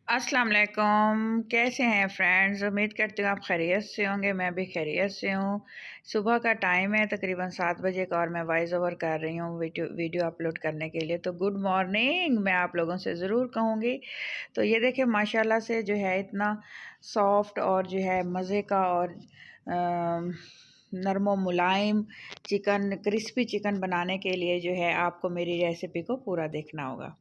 अस्सलाम वालेकुम। कैसे हैं फ्रेंड्स? उम्मीद करती हूँ आप खैरियत से होंगे। मैं भी खैरियत से हूँ। सुबह का टाइम है तकरीबन 7 बजे का और मैं वॉइस ओवर कर रही हूँ वीडियो अपलोड करने के लिए। तो गुड मॉर्निंग मैं आप लोगों से ज़रूर कहूँगी। तो ये देखिए माशाल्लाह से जो है इतना सॉफ्ट और जो है मज़े का और नरम मुलायम चिकन, क्रिस्पी चिकन बनाने के लिए जो है आपको मेरी रेसिपी को पूरा देखना होगा।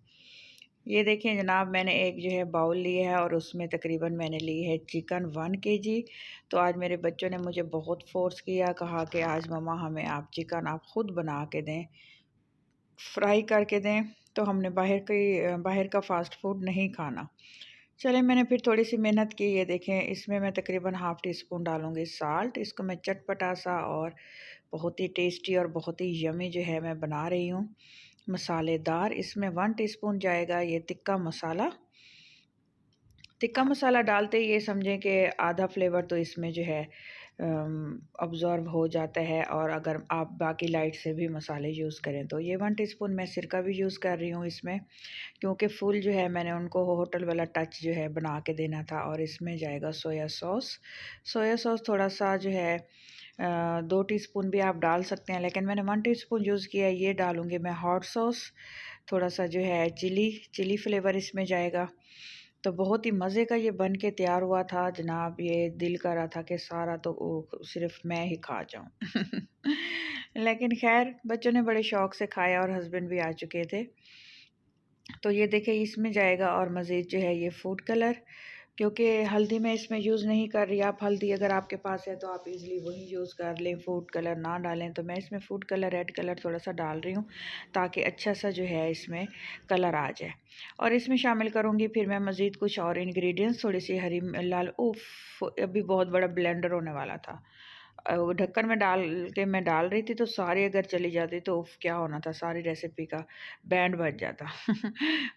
ये देखें जनाब, मैंने एक जो है बाउल लिया है और उसमें तकरीबन मैंने ली है चिकन 1 केजी। तो आज मेरे बच्चों ने मुझे बहुत फ़ोर्स किया, कहा कि आज मम्मा हमें आप चिकन आप ख़ुद बना के दें, फ्राई करके दें। तो हमने बाहर का फ़ास्ट फूड नहीं खाना। चले मैंने फिर थोड़ी सी मेहनत की। ये देखें इसमें मैं तकरीबन हाफ़ टी स्पून डालूँगी साल्ट। इसको मैं चटपटा सा और बहुत ही टेस्टी और बहुत ही यमी जो है मैं बना रही हूँ, मसालेदार। इसमें 1 टीस्पून जाएगा ये तिक्का मसाला। तिक्का मसाला डालते ही ये समझें कि आधा फ्लेवर तो इसमें जो है ऑब्ज़ॉर्व हो जाता है। और अगर आप बाकी लाइट से भी मसाले यूज़ करें तो ये 1 टीस्पून मैं सिरका भी यूज़ कर रही हूँ इसमें, क्योंकि फुल जो है मैंने उनको होटल वाला टच जो है बना के देना था। और इसमें जाएगा सोया सॉस। सोया सॉस थोड़ा-सा जो है 2 टीस्पून भी आप डाल सकते हैं, लेकिन मैंने 1 टीस्पून यूज़ किया है। ये डालूँगी मैं हॉट सॉस, थोड़ा-सा जो है चिली फ्लेवर इसमें जाएगा। तो बहुत ही मज़े का ये बन के तैयार हुआ था जनाब। ये दिल कर रहा था कि सारा तो सिर्फ़ मैं ही खा जाऊँ। लेकिन ख़ैर बच्चों ने बड़े शौक़ से खाया और हस्बैंड भी आ चुके थे। तो ये देखिए इसमें जाएगा और मज़ीद जो है ये फूड कलर, क्योंकि हल्दी मैं इसमें यूज़ नहीं कर रही। आप हल्दी अगर आपके पास है तो आप इजीली वही यूज़ कर लें, फूड कलर ना डालें। तो मैं इसमें फूड कलर, रेड कलर थोड़ा-सा डाल रही हूँ ताकि अच्छा सा जो है इसमें कलर आ जाए। और इसमें शामिल करूँगी फिर मैं मज़ीद कुछ और इंग्रेडिएंट्स, थोड़ी सी हरी लाल उफ़! अभी बहुत बड़ा ब्लेंडर होने वाला था। वो ढक्कन में डाल के मैं डाल रही थी तो सारी अगर चली जाती तो उफ़! क्या होना था, सारी रेसिपी का बैंड बज जाता।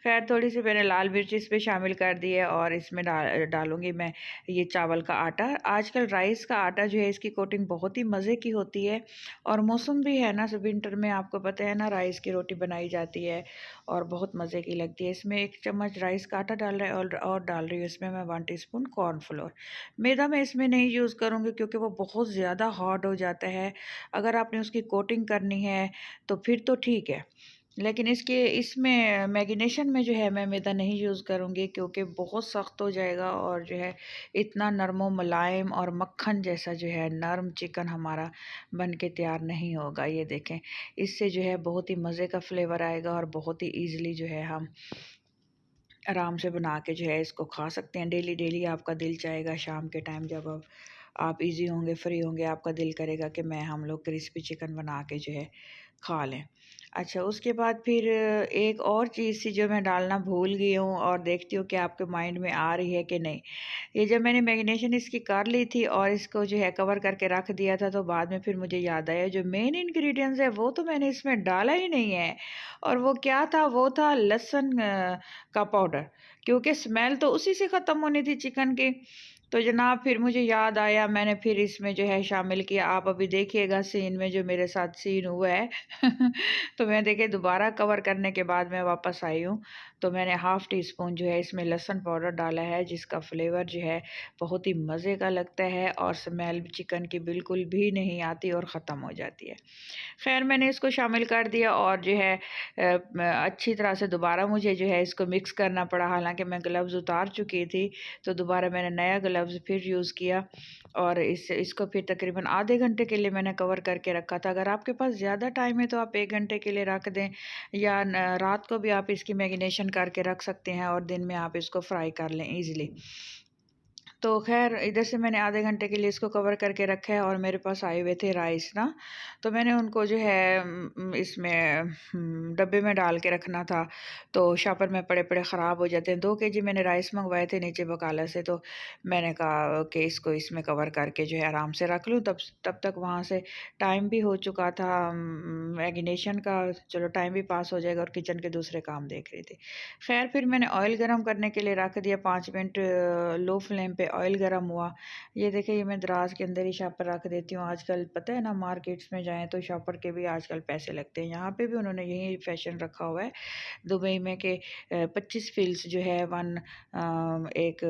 ख़ैर थोड़ी-सी मैंने लाल मिर्च इस पे शामिल कर दी है और इसमें डालूँगी मैं ये चावल का आटा। आजकल राइस का आटा जो है इसकी कोटिंग बहुत ही मज़े की होती है और मौसम भी है ना, विंटर में आपको पता है ना राइस की रोटी बनाई जाती है और बहुत मज़े की लगती है। इसमें 1 चम्मच राइस का आटा डाल रहा है और डाल रही हूँ इसमें मैं 1 टीस्पून कॉर्नफ्लोर। मैदा मैं इसमें नहीं यूज़ करूँगी क्योंकि वो बहुत ज़्यादा हार्ड हो जाता है। अगर आपने उसकी कोटिंग करनी है तो फिर तो ठीक है, लेकिन इसमें मैरिनेशन में जो है मैं मैदा नहीं यूज़ करूँगी क्योंकि बहुत सख्त हो जाएगा और जो है इतना नरम मुलायम और मक्खन जैसा जो है नरम चिकन हमारा बन के तैयार नहीं होगा। ये देखें इससे जो है बहुत ही मज़े का फ्लेवर आएगा और बहुत ही ईज़िली जो है हम आराम से बना के जो है इसको खा सकते हैं। डेली आपका दिल चाहेगा शाम के टाइम जब आप इज़ी होंगे, फ्री होंगे, आपका दिल करेगा कि हम लोग क्रिस्पी चिकन बना के जो है खा लें। अच्छा, उसके बाद फिर एक और चीज़ थी जो मैं डालना भूल गई हूँ और देखती हूँ कि आपके माइंड में आ रही है कि नहीं। ये जब मैंने मैरिनेशन इसकी कर ली थी और इसको जो है कवर करके रख दिया था तो बाद में फिर मुझे याद आया जो मेन इंग्रेडिएंट्स है वो तो मैंने इसमें डाला ही नहीं है। और वो क्या था? वो था लहसुन का पाउडर, क्योंकि स्मेल तो उसी से ख़त्म होनी थी चिकन की। तो जनाब फिर मुझे याद आया, मैंने फिर इसमें जो है शामिल किया। आप अभी देखिएगा सीन में जो मेरे साथ सीन हुआ है। तो मैं देखिए दोबारा कवर करने के बाद मैं वापस आई हूँ, तो मैंने हाफ़ टी स्पून जो है इसमें लहसुन पाउडर डाला है जिसका फ्लेवर जो है बहुत ही मज़े का लगता है और स्मेल चिकन की बिल्कुल भी नहीं आती और ख़त्म हो जाती है। ख़ैर मैंने इसको शामिल कर दिया और जो है अच्छी तरह से दोबारा मुझे जो है इसको मिक्स करना पड़ा। हालाँकि मैं ग्लव्स उतार चुकी थी, तो दोबारा मैंने नया ग्लव्स फिर यूज़ किया और इसको फिर तकरीबन आधे घंटे के लिए मैंने कवर करके रखा था। अगर आपके पास ज़्यादा टाइम है तो आप 1 घंटे के लिए रख दें या रात को भी आप इसकी मैरिनेशन करके रख सकते हैं और दिन में आप इसको फ्राई कर लें ईज़िली। तो ख़ैर इधर से मैंने आधे घंटे के लिए इसको कवर करके रखा है और मेरे पास आए हुए थे राइस ना, तो मैंने उनको जो है इसमें डब्बे में डाल के रखना था, तो शॉपर में पड़े-पड़े ख़राब हो जाते हैं। 2 केजी मैंने राइस मँगवाए थे नीचे बकाला से, तो मैंने कहा कि इसको इसमें कवर करके जो है आराम से रख लूँ। तब तक वहाँ से टाइम भी हो चुका था मैरिनेशन का, चलो टाइम भी पास हो जाएगा और किचन के दूसरे काम देख रही थी। ख़ैर फिर मैंने ऑयल गरम करने के लिए रख दिया 5 मिनट लो फ्लेम पे ऑयल गर्म हुआ। ये देखिए ये मैं दराज के अंदर ही शॉपर रख देती हूँ। आजकल पता है ना, मार्केट्स में जाएँ तो शॉपर के भी आजकल पैसे लगते हैं। यहाँ पे भी उन्होंने यही फ़ैशन रखा हुआ है दुबई में कि 25 फ़िल्स जो है एक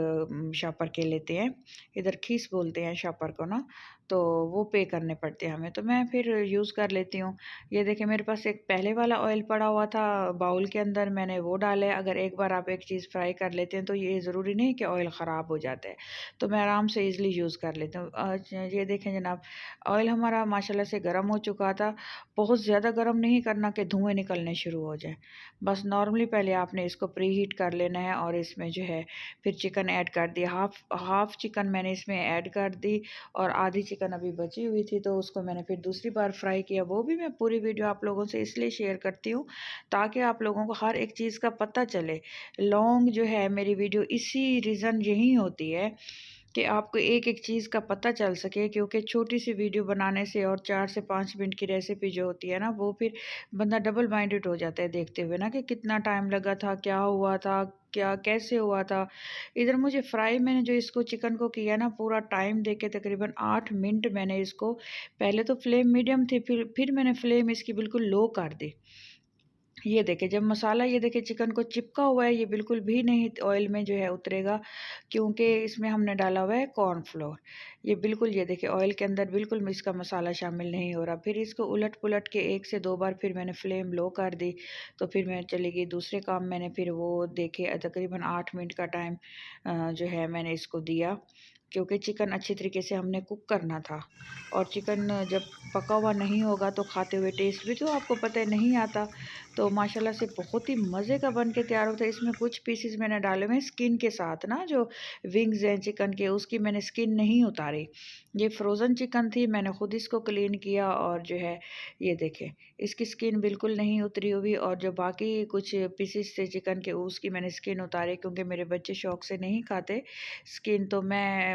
शॉपर के लेते हैं। इधर खीस बोलते हैं शॉपर को ना, तो वो पे करने पड़ते हैं हमें, तो मैं फिर यूज़ कर लेती हूँ। ये देखिए मेरे पास एक पहले वाला ऑयल पड़ा हुआ था बाउल के अंदर, मैंने वो डाला है। अगर एक बार आप एक चीज़ फ्राई कर लेते हैं तो ये ज़रूरी नहीं कि ऑयल ख़राब हो जाता है, तो मैं आराम से ईज़िली यूज़ कर लेती हूँ। ये देखें जनाब, ऑयल हमारा माशाल्लाह से गर्म हो चुका था। बहुत ज़्यादा गर्म नहीं करना कि धुएँ निकलने शुरू हो जाएँ। बस नॉर्मली पहले आपने इसको प्री हीट कर लेना है और इसमें जो है फिर चिकन ऐड कर दिया। हाफ़ चिकन मैंने इसमें ऐड कर दी और आधी चिकन अभी बची हुई थी, तो उसको मैंने फिर दूसरी बार फ्राई किया। वो भी मैं पूरी वीडियो आप लोगों से इसलिए शेयर करती हूँ ताकि आप लोगों को हर एक चीज़ का पता चले। लॉन्ग जो है मेरी वीडियो इसी रीज़न यही होती है कि आपको एक-एक चीज़ का पता चल सके, क्योंकि छोटी-सी वीडियो बनाने से और 4 से 5 मिनट की रेसिपी जो होती है ना, वो फिर बंदा डबल माइंडेड हो जाता है देखते हुए ना कि कितना टाइम लगा था, क्या हुआ था, क्या कैसे हुआ था। इधर मुझे फ्राई मैंने जो इसको चिकन को किया ना, पूरा टाइम देके तकरीबन 8 मिनट मैंने इसको, पहले तो फ्लेम मीडियम थी, फिर मैंने फ्लेम इसकी बिल्कुल लो कर दी। ये देखिए जब मसाला ये देखिए चिकन को चिपका हुआ है, ये बिल्कुल भी नहीं ऑयल में जो है उतरेगा, क्योंकि इसमें हमने डाला हुआ है कॉर्नफ्लोर। ये बिल्कुल ये देखिए ऑयल के अंदर बिल्कुल इसका मसाला शामिल नहीं हो रहा। फिर इसको उलट-पुलट के 1 से 2 बार फिर मैंने फ्लेम लो कर दी, तो फिर मैं चली गई दूसरे काम। मैंने फिर वो देखे तकरीबन 8 मिनट का टाइम जो है मैंने इसको दिया, क्योंकि चिकन अच्छी तरीके से हमने कुक करना था। और चिकन जब पका हुआ नहीं होगा तो खाते हुए टेस्ट भी तो आपको पता है नहीं आता। तो माशाल्लाह से बहुत ही मज़े का बन के तैयार होता है। इसमें कुछ पीसेस मैंने डाले हुए हैं स्किन के साथ ना, जो विंग्स हैं चिकन के, उसकी मैंने स्किन नहीं उतारी। ये फ्रोज़न चिकन थी, मैंने खुद इसको क्लीन किया और जो है ये देखें इसकी स्किन बिल्कुल नहीं उतरी हुई, और जो बाकी कुछ पीसेस थे चिकन के उसकी मैंने स्किन उतारी, क्योंकि मेरे बच्चे शौक से नहीं खाते स्किन। तो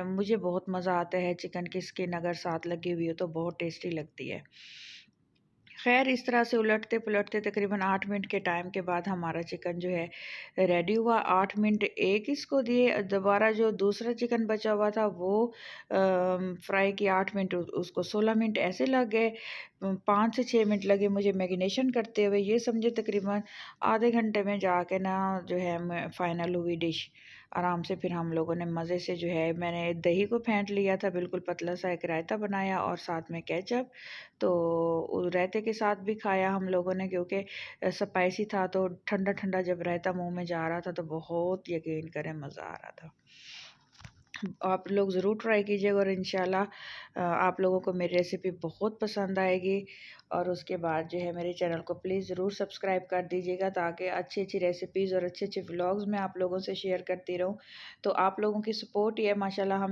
मुझे बहुत मज़ा आता है, चिकन की स्किन अगर साथ लगी हुई हो तो बहुत टेस्टी लगती है। ख़ैर इस तरह से उलटते-पुलटते तकरीबन 8 मिनट के टाइम के बाद हमारा चिकन जो है रेडी हुआ। 8 मिनट एक इसको दिए, दोबारा जो दूसरा चिकन बचा हुआ था वो फ्राई किया 8 मिनट, उसको 16 मिनट ऐसे लग गए। 5 से 6 मिनट लगे मुझे मैरिनेशन करते हुए। ये समझे तकरीबन आधे घंटे में जाके ना जो है मैं फ़ाइनल हुई डिश। आराम से फिर हम लोगों ने मज़े से जो है, मैंने दही को फेंट लिया था, बिल्कुल पतला सा एक रायता बनाया और साथ में केचप। तो रायते के साथ भी खाया हम लोगों ने, क्योंकि स्पाइसी था, तो ठंडा-ठंडा जब रायता मुँह में जा रहा था तो बहुत यकीन करें मज़ा आ रहा था। आप लोग ज़रूर ट्राई कीजिएगा और इंशाल्लाह आप लोगों को मेरी रेसिपी बहुत पसंद आएगी। और उसके बाद जो है मेरे चैनल को प्लीज़ ज़रूर सब्सक्राइब कर दीजिएगा, ताकि अच्छी-अच्छी रेसिपीज़ और अच्छे-अच्छे व्लॉग्स मैं आप लोगों से शेयर करती रहूँ। तो आप लोगों की सपोर्ट ही है माशाल्लाह,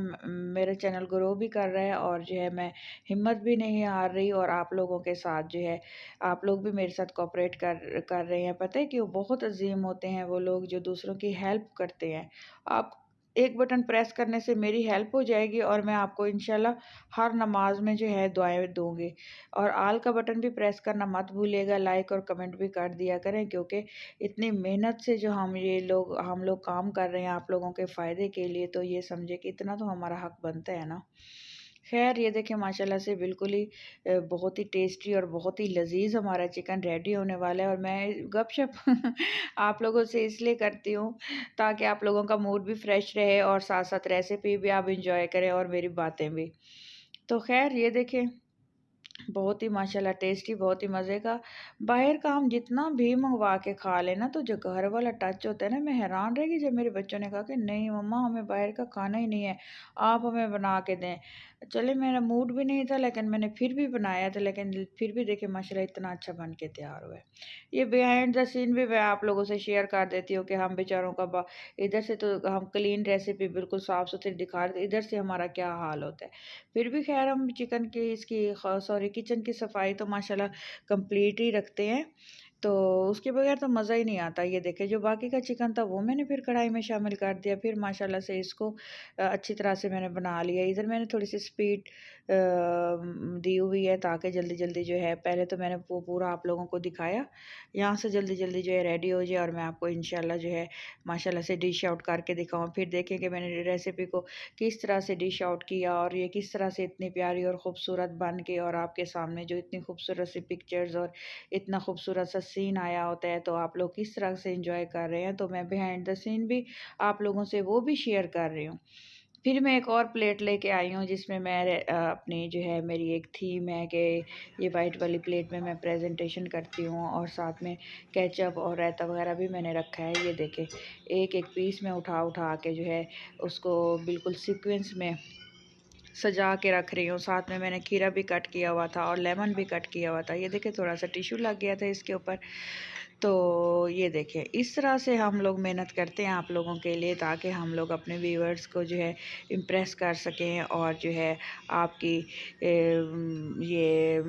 मेरा चैनल ग्रो भी कर रहा है और जो है मैं हिम्मत भी नहीं हार रही। और आप लोगों के साथ जो है आप लोग भी मेरे साथ कोऑपरेट कर कर रहे हैं। पता है कि वो बहुत अज़ीम होते हैं वो लोग जो दूसरों की हेल्प करते हैं। आप एक बटन प्रेस करने से मेरी हेल्प हो जाएगी और मैं आपको इंशाल्लाह हर नमाज में जो है दुआएँ दूँगी। और आल का बटन भी प्रेस करना मत भूलिएगा, लाइक और कमेंट भी कर दिया करें, क्योंकि इतनी मेहनत से जो हम लोग काम कर रहे हैं आप लोगों के फ़ायदे के लिए, तो ये समझे कि इतना तो हमारा हक बनता है ना। ख़ैर ये देखिए माशाल्लाह से बिल्कुल ही बहुत ही टेस्टी और बहुत ही लज़ीज़ हमारा चिकन रेडी होने वाला है। और मैं गपशप आप लोगों से इसलिए करती हूँ ताकि आप लोगों का मूड भी फ्रेश रहे और साथ-साथ रेसिपी भी आप एन्जॉय करें और मेरी बातें भी। तो ख़ैर ये देखें बहुत ही माशाल्लाह टेस्टी, बहुत ही मज़े का। बाहर का हम जितना भी मँगवा के खा लें ना, तो जो घर वाला टच होता है ना, मैं हैरान रह गई जब मेरे बच्चों ने कहा कि नहीं मम्मा हमें बाहर का खाना ही नहीं है, आप हमें बना के दें। चले मेरा मूड भी नहीं था, लेकिन मैंने फिर भी बनाया था, लेकिन फिर भी देखिए माशाल्लाह इतना अच्छा बन के तैयार हुआ है। ये बिहाइंड द सीन भी मैं आप लोगों से शेयर कर देती हूँ कि हम बेचारों का इधर से तो हम क्लीन रेसिपी बिल्कुल साफ़-सुथरी दिखा रहे थे, इधर से हमारा क्या हाल होता है। फिर भी ख़ैर हम चिकन की इसकी सॉरी किचन की सफाई तो माशाल्लाह कंप्लीट ही रखते हैं, तो उसके बगैर तो मज़ा ही नहीं आता। ये देखिए जो बाकी का चिकन था वो मैंने फिर कढ़ाई में शामिल कर दिया, फिर माशाल्लाह से इसको अच्छी तरह से मैंने बना लिया। इधर मैंने थोड़ी सी स्पीड दी हुई है, ताकि जल्दी जल्दी जो है, पहले तो मैंने वो पूरा आप लोगों को दिखाया, यहाँ से जल्दी जल्दी जो है रेडी हो जाए और मैं आपको इंशाल्लाह जो है माशाल्लाह से डिश आउट करके दिखाऊँ। फिर देखें कि मैंने रेसिपी को किस तरह से डिश आउट किया और ये किस तरह से इतनी प्यारी और ख़ूबसूरत बन के और आपके सामने जो इतनी खूबसूरत सी पिक्चर्स और इतना खूबसूरत सा सीन आया होता है, तो आप लोग किस तरह से इंजॉय कर रहे हैं। तो मैं बिहाइंड द सीन भी आप लोगों से वो भी शेयर कर रही हूँ। फिर मैं एक और प्लेट लेके आई हूँ, जिसमें मैं अपनी जो है, मेरी एक थीम है कि ये वाइट वाली प्लेट में मैं प्रेजेंटेशन करती हूँ, और साथ में केचप और रायता वगैरह भी मैंने रखा है। ये देखें, एक एक पीस में उठा उठा के जो है उसको बिल्कुल सीक्वेंस में सजा के रख रही हूँ। साथ में मैंने खीरा भी कट किया हुआ था और लेमन भी कट किया हुआ था। ये देखें, थोड़ा सा टिश्यू लग गया था इसके ऊपर। तो ये देखें, इस तरह से हम लोग मेहनत करते हैं आप लोगों के लिए, ताकि हम लोग अपने व्यूअर्स को जो है इम्प्रेस कर सकें और जो है आपकी ये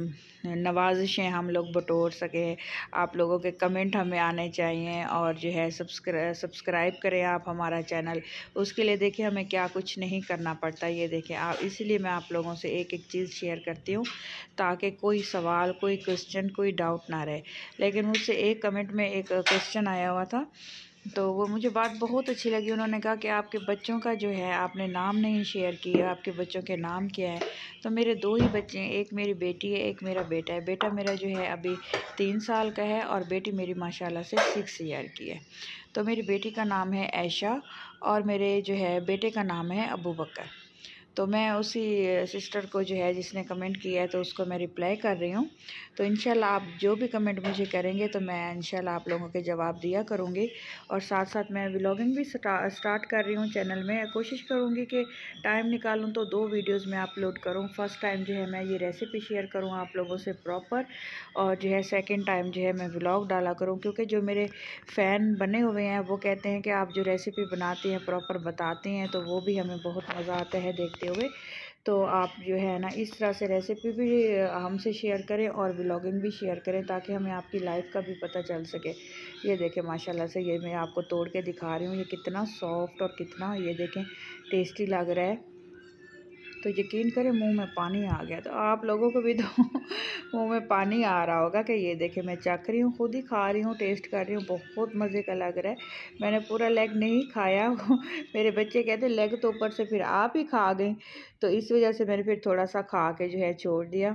नवाजिशें हम लोग बटोर सकें। आप लोगों के कमेंट हमें आने चाहिए, और जो है सब्सक्राइब करें आप हमारा चैनल। उसके लिए देखिए हमें क्या कुछ नहीं करना पड़ता। ये देखें आप, इसीलिए मैं आप लोगों से एक एक चीज़ शेयर करती हूँ, ताकि कोई सवाल, कोई क्वेश्चन, कोई डाउट ना रहे। लेकिन मुझसे एक कमेंट में एक क्वेश्चन आया हुआ था, तो वो मुझे बात बहुत अच्छी लगी। उन्होंने कहा कि आपके बच्चों का जो है आपने नाम नहीं शेयर किया, आपके बच्चों के नाम क्या है। तो मेरे दो ही बच्चे हैं, एक मेरी बेटी है, एक मेरा बेटा है। बेटा मेरा जो है अभी 3 साल का है, और बेटी मेरी माशाल्लाह से 6 ईयर की है। तो मेरी बेटी का नाम है आयशा, और मेरे जो है बेटे का नाम है अबू बकर। तो मैं उसी सिस्टर को जो है जिसने कमेंट किया है, तो उसको मैं रिप्लाई कर रही हूँ। तो इंशाल्लाह आप जो भी कमेंट मुझे करेंगे, तो मैं इंशाल्लाह आप लोगों के जवाब दिया करूँगी। और साथ साथ मैं व्लॉगिंग भी स्टार्ट कर रही हूँ चैनल में। कोशिश करूँगी कि टाइम निकालूँ तो 2 वीडियोज़ मैं अपलोड करूँ। फर्स्ट टाइम जो है मैं ये रेसिपी शेयर करूँ आप लोगों से प्रॉपर, और जो है सेकेंड टाइम जो है मैं व्लॉग डाला करूँ, क्योंकि जो मेरे फ़ैन बने हुए हैं वो कहते हैं कि आप जो रेसिपी बनाती हैं प्रॉपर बताते हैं, तो वो भी हमें बहुत मज़ा आता है देखते हुए। तो आप जो है ना इस तरह से रेसिपी भी हमसे शेयर करें और व्लॉगिंग भी शेयर करें, ताकि हमें आपकी लाइफ का भी पता चल सके। ये देखें माशाल्लाह से, ये मैं आपको तोड़ के दिखा रही हूँ, ये कितना सॉफ्ट और कितना ये देखें टेस्टी लग रहा है। तो यकीन करें मुंह में पानी आ गया। तो आप लोगों को भी तो मुंह में पानी आ रहा होगा कि ये देखें मैं चख रही हूँ, खुद ही खा रही हूँ, टेस्ट कर रही हूँ, बहुत मज़े का लग रहा है। मैंने पूरा लेग नहीं खाया मेरे बच्चे कहते लेग तो ऊपर से फिर आप ही खा गई, तो इस वजह से मैंने फिर थोड़ा सा खा के जो है छोड़ दिया।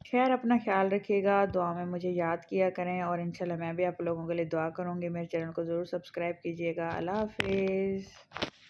खैर, अपना ख्याल रखिएगा, दुआ में मुझे याद किया करें, और इंशाल्लाह मैं भी आप लोगों के लिए दुआ करूँगी। मेरे चैनल को ज़रूर सब्सक्राइब कीजिएगा। अल्लाह हाफिज़।